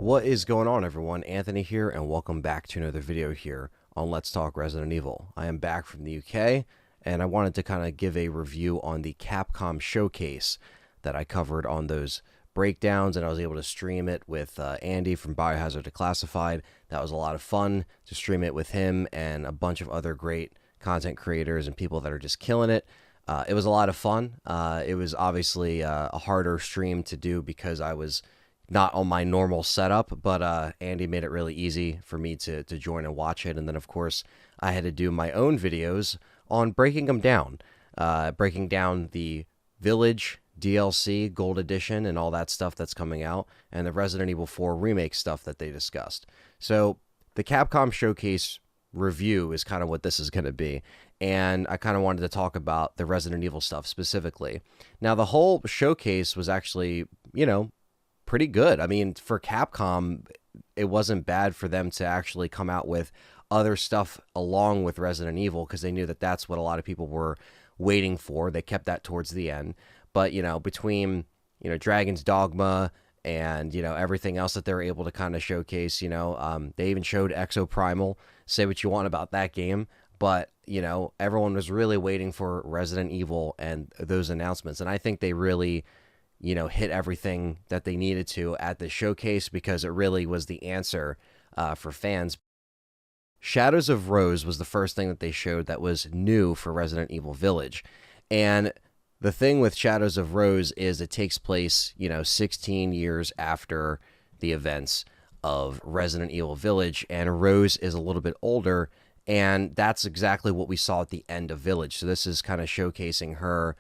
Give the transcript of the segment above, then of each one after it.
What is going on, everyone? Anthony here, and welcome back to another video here on Let's Talk Resident Evil. I am back from the UK, and I wanted to kind of give a review on the Capcom Showcase that I covered on those breakdowns, and I was able to stream it with Andy from Biohazard Declassified. That was a lot of fun to stream it with him and a bunch of other great content creators and people that are just killing it. It was a lot of fun. It was obviously a harder stream to do because I was not on my normal setup, but Andy made it really easy for me to join and watch it. And then, of course, I had to do my own videos on breaking them down, breaking down the Village DLC, Gold Edition, and all that stuff that's coming out, and the Resident Evil 4 Remake stuff that they discussed. So the Capcom Showcase review is kind of what this is going to be, and I kind of wanted to talk about the Resident Evil stuff specifically. Now, the whole showcase was actually, pretty good. I mean, for Capcom, it wasn't bad for them to actually come out with other stuff along with Resident Evil, because they knew that that's what a lot of people were waiting for. They kept that towards the end. But, between, Dragon's Dogma and, everything else that they were able to kind of showcase, they even showed Exoprimal. Say what you want about that game, but, everyone was really waiting for Resident Evil and those announcements. And I think they really hit everything that they needed to at the showcase, because it really was the answer for fans. Shadows of Rose was the first thing that they showed that was new for Resident Evil Village. And the thing with Shadows of Rose is it takes place, 16 years after the events of Resident Evil Village, and Rose is a little bit older, and that's exactly what we saw at the end of Village. So this is kind of showcasing her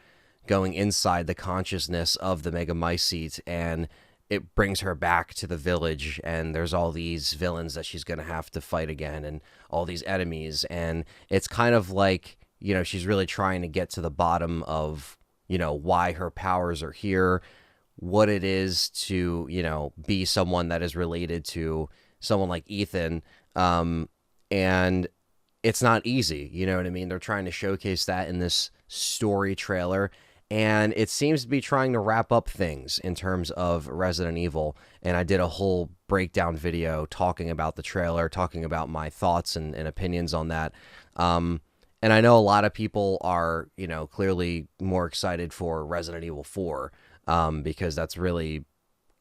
going inside the consciousness of the Megamycete, and it brings her back to the village, and there's all these villains that she's going to have to fight again, and all these enemies, and it's kind of like, she's really trying to get to the bottom of, why her powers are here, what it is to, be someone that is related to someone like Ethan, and it's not easy, you know what I mean? They're trying to showcase that in this story trailer, and it seems to be trying to wrap up things in terms of Resident Evil. And I did a whole breakdown video talking about the trailer, talking about my thoughts and opinions on that. And I know a lot of people are, clearly more excited for Resident Evil 4, because that's really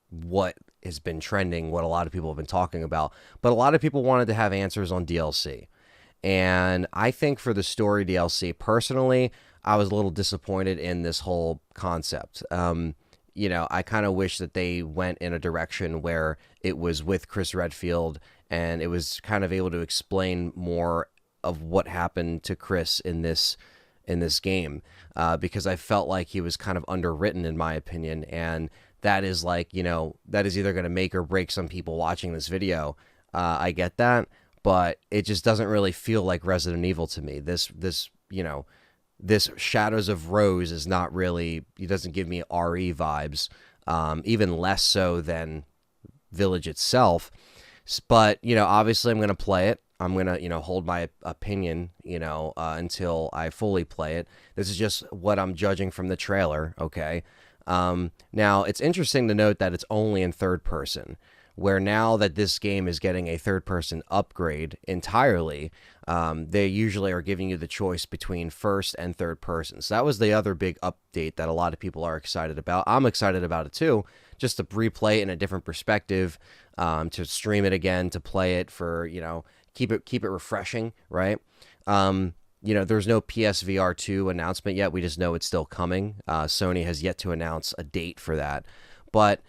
what has been trending, what a lot of people have been talking about. But a lot of people wanted to have answers on DLC. And I think for the story DLC, personally, I was a little disappointed in this whole concept. I kind of wish that they went in a direction where it was with Chris Redfield, and it was kind of able to explain more of what happened to Chris in this game, because I felt like he was kind of underwritten, in my opinion, and that is like, that is either going to make or break some people watching this video. I get that, but it just doesn't really feel like Resident Evil to me. This Shadows of Rose is not really, it doesn't give me RE vibes, even less so than Village itself. But, obviously I'm going to play it. I'm going to, hold my opinion, until I fully play it. This is just what I'm judging from the trailer, okay? Now, it's interesting to note that it's only in third person, where now that this game is getting a third-person upgrade entirely, they usually are giving you the choice between first and third person. So that was the other big update that a lot of people are excited about. I'm excited about it too, just to replay it in a different perspective, to stream it again, to play it for, keep it refreshing, right? There's no PSVR 2 announcement yet. We just know it's still coming. Sony has yet to announce a date for that. But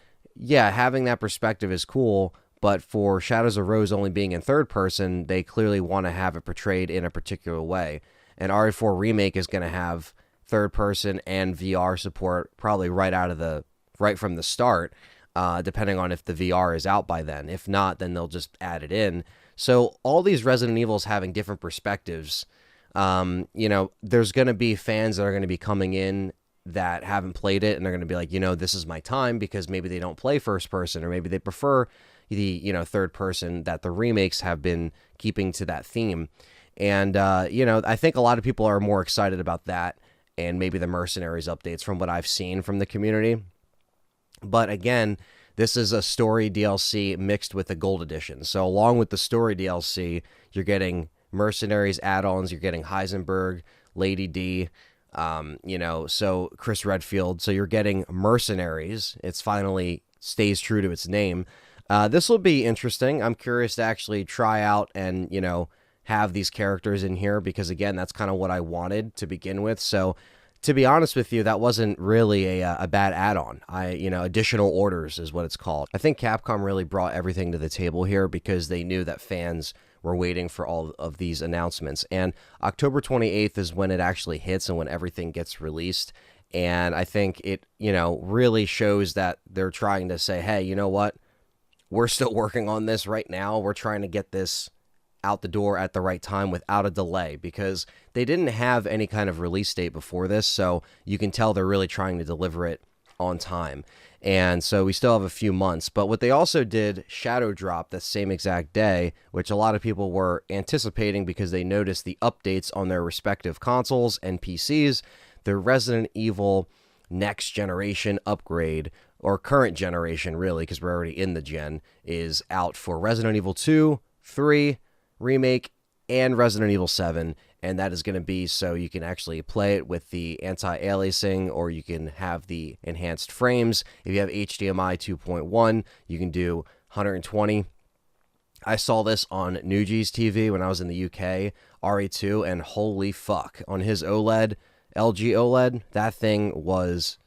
yeah, having that perspective is cool, but for Shadows of Rose only being in third person, they clearly want to have it portrayed in a particular way. And RE4 Remake is going to have third person and VR support probably right from the start, depending on if the VR is out by then. If not, then they'll just add it in. So all these Resident Evils having different perspectives. There's going to be fans that are going to be coming in that haven't played it, and they're going to be like, this is my time, because maybe they don't play first person, or maybe they prefer the, third person, that the remakes have been keeping to that theme. And, I think a lot of people are more excited about that, and maybe the Mercenaries updates from what I've seen from the community. But again, This is a story DLC mixed with the gold edition. So along with the story DLC, you're getting Mercenaries add-ons, you're getting Heisenberg, Lady D, so Chris Redfield. So you're getting Mercenaries. It's finally stays true to its name. This will be interesting. I'm curious to actually try out and, have these characters in here because, again, that's kind of what I wanted to begin with. So to be honest with you, that wasn't really a bad add-on. Additional orders is what it's called. I think Capcom really brought everything to the table here because they knew that fans were waiting for all of these announcements. And October 28th is when it actually hits and when everything gets released. And I think it, really shows that they're trying to say, hey, you know what? We're still working on this right now. We're trying to get this out the door at the right time without a delay because they didn't have any kind of release date before this. So you can tell they're really trying to deliver it on time. And so we still have a few months. But what they also did, Shadow Drop that same exact day, which a lot of people were anticipating because they noticed the updates on their respective consoles and PCs. The Resident Evil next generation upgrade, or current generation really, because we're already in the gen, is out for Resident Evil 2, 3, Remake, and Resident Evil 7. And that is going to be so you can actually play it with the anti-aliasing, or you can have the enhanced frames. If you have HDMI 2.1, you can do 120. I saw this on Nuji's TV when I was in the UK, RE2, and holy fuck, on his OLED, LG OLED, that thing was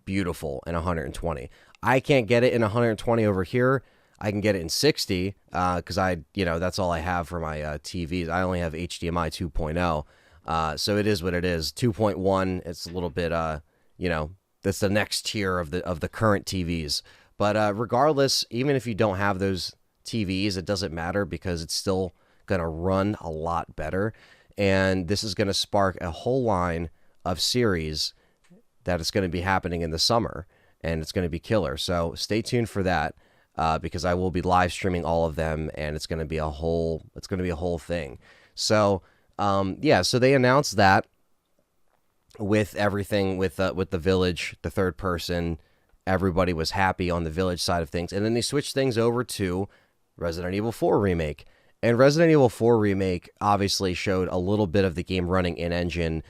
beautiful in 120. I can't get it in 120 over here. I can get it in 60 because that's all I have for my TVs. I only have HDMI 2.0. So it is what it is. 2.1, it's a little bit, that's the next tier of the current TVs. But regardless, even if you don't have those TVs, it doesn't matter because it's still going to run a lot better. And this is going to spark a whole line of series that is going to be happening in the summer, and it's going to be killer. So stay tuned for that. Because I will be live streaming all of them, and it's going to be a whole thing. So, so they announced that with everything with the Village, the third person, everybody was happy on the Village side of things, and then they switched things over to Resident Evil 4 Remake. And Resident Evil 4 Remake obviously showed a little bit of the game running in-engine,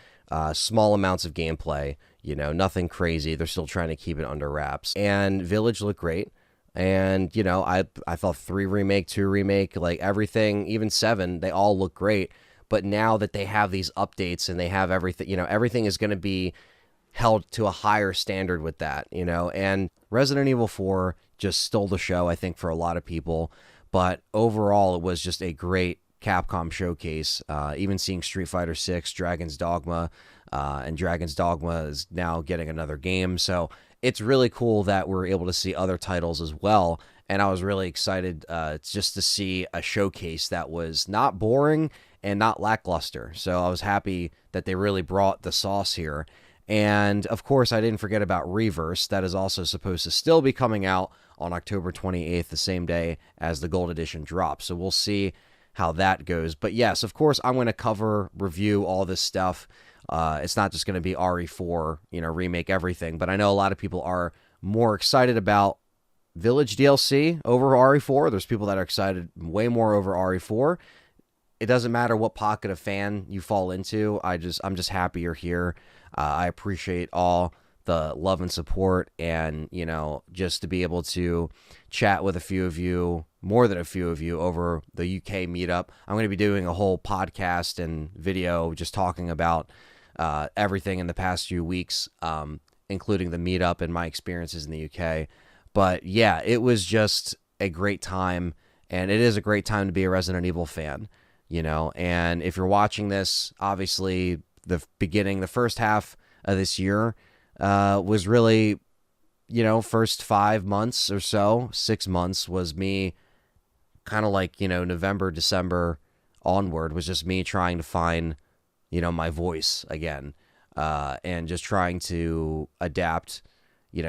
small amounts of gameplay, nothing crazy. They're still trying to keep it under wraps. And Village looked great. And, I thought 3 Remake, 2 Remake, like everything, even 7, they all look great. But now that they have these updates and they have everything, everything is going to be held to a higher standard with that, And Resident Evil 4 just stole the show, I think, for a lot of people. But overall, it was just a great Capcom showcase. Even seeing Street Fighter 6, Dragon's Dogma, and Dragon's Dogma is now getting another game. So it's really cool that we're able to see other titles as well. And I was really excited just to see a showcase that was not boring and not lackluster. So I was happy that they really brought the sauce here. And of course, I didn't forget about Reverse. That is also supposed to still be coming out on October 28th, the same day as the Gold Edition drops. So we'll see how that goes. But yes, of course, I'm going to review all this stuff. It's not just going to be RE4, remake everything. But I know a lot of people are more excited about Village DLC over RE4. There's people that are excited way more over RE4. It doesn't matter what pocket of fan you fall into. I'm just happy you're here. I appreciate all the love and support, and just to be able to chat with a few of you, more than a few of you, over the UK meetup. I'm going to be doing a whole podcast and video just talking about everything in the past few weeks, including the meetup and my experiences in the UK. But yeah, it was just a great time, and it is a great time to be a Resident Evil fan, and if you're watching this, obviously the first half of this year was really, first 5 months or so, 6 months was me kind of like, November, December onward was just me trying to find, my voice again, and just trying to adapt,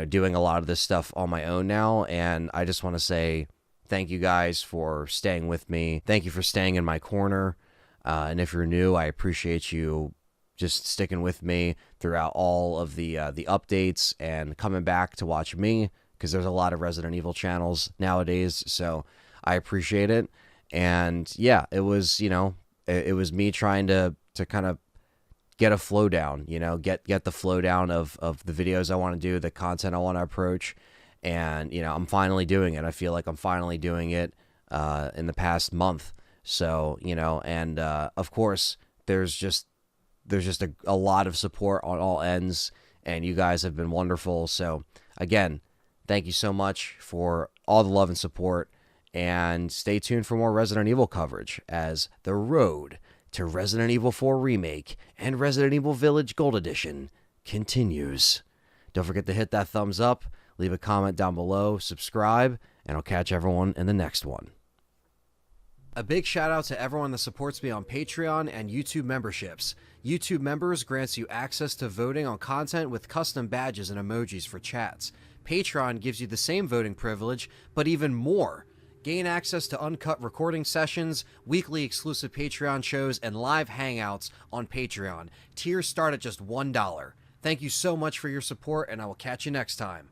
doing a lot of this stuff on my own now. And I just want to say thank you guys for staying with me. Thank you for staying in my corner. And if you're new, I appreciate you just sticking with me throughout all of the updates and coming back to watch me because there's a lot of Resident Evil channels nowadays, so I appreciate it. And yeah, it was, it was me trying to kind of get a flow down, get the flow down of the videos I want to do, the content I want to approach. And, I'm finally doing it. I feel like I'm finally doing it in the past month. So, and of course, there's just a lot of support on all ends, and you guys have been wonderful. So, again, thank you so much for all the love and support, and stay tuned for more Resident Evil coverage as the road to Resident Evil 4 Remake and Resident Evil Village Gold Edition continues. Don't forget to hit that thumbs up, leave a comment down below, subscribe, and I'll catch everyone in the next one. A big shout out to everyone that supports me on Patreon and YouTube memberships. YouTube members grants you access to voting on content with custom badges and emojis for chats. Patreon gives you the same voting privilege, but even more. Gain access to uncut recording sessions, weekly exclusive Patreon shows, and live hangouts on Patreon. Tiers start at just $1. Thank you so much for your support, and I will catch you next time.